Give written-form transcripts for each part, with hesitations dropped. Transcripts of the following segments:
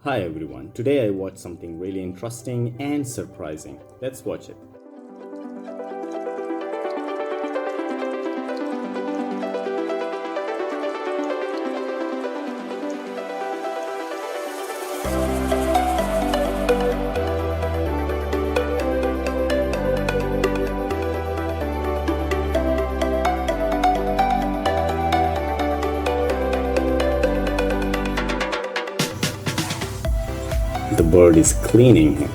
Hi everyone, today I watched something really interesting and surprising. Let's watch it. The bird is cleaning him.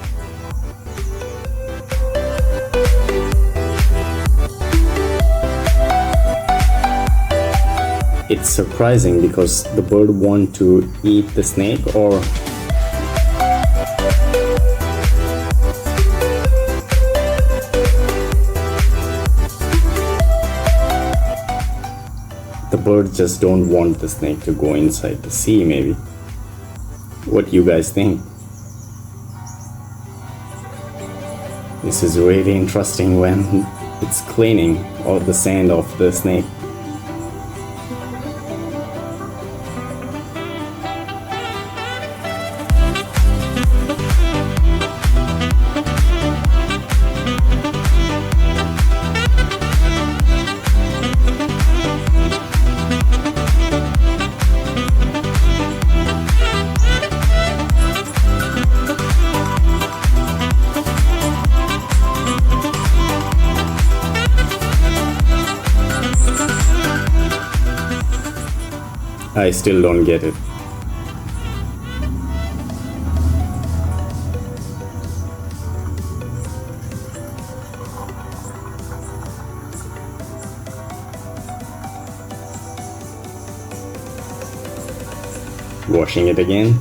It's surprising because the bird wants to eat the snake, or the bird just don't want the snake to go inside the sea maybe. What do you guys think? This is really interesting when it's cleaning all the sand off the snake. I still don't get it. Washing it again.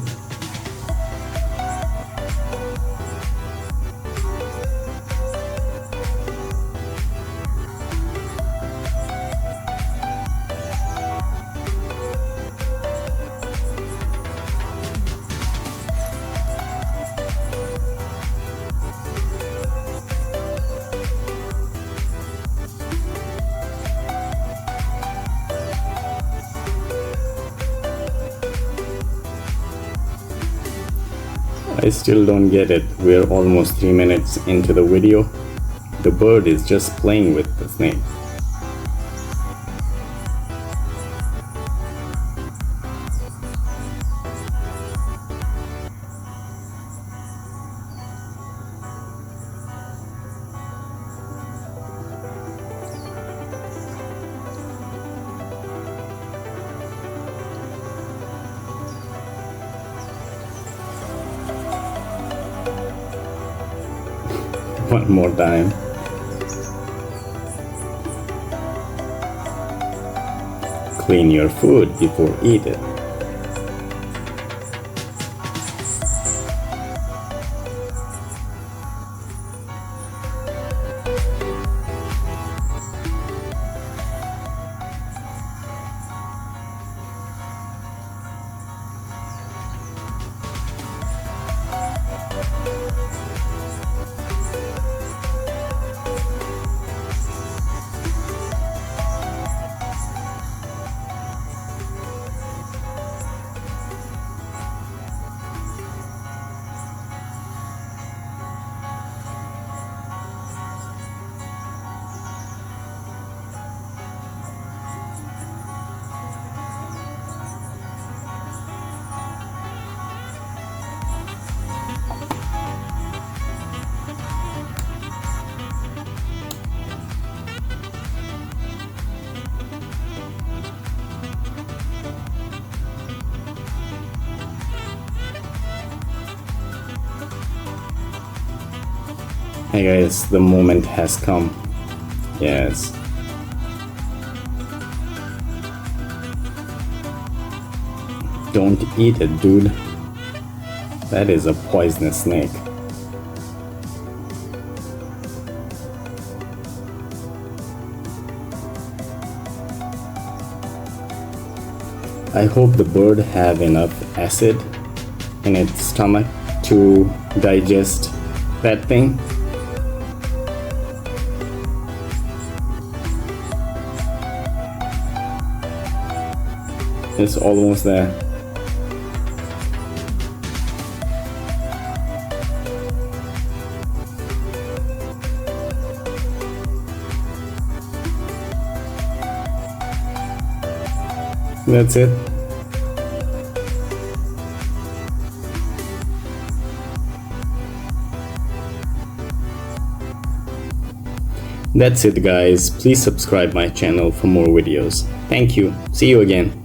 I still don't get it. We're almost 3 minutes into the video. The bird is just playing with the snake. One more time. Clean your food before eat it. Hey guys, the moment has come. Yes. Don't eat it, dude. That is a poisonous snake. I hope the bird have enough acid in its stomach to digest that thing. It's almost there. That's it. That's it guys, please subscribe my channel for more videos. Thank you, see you again.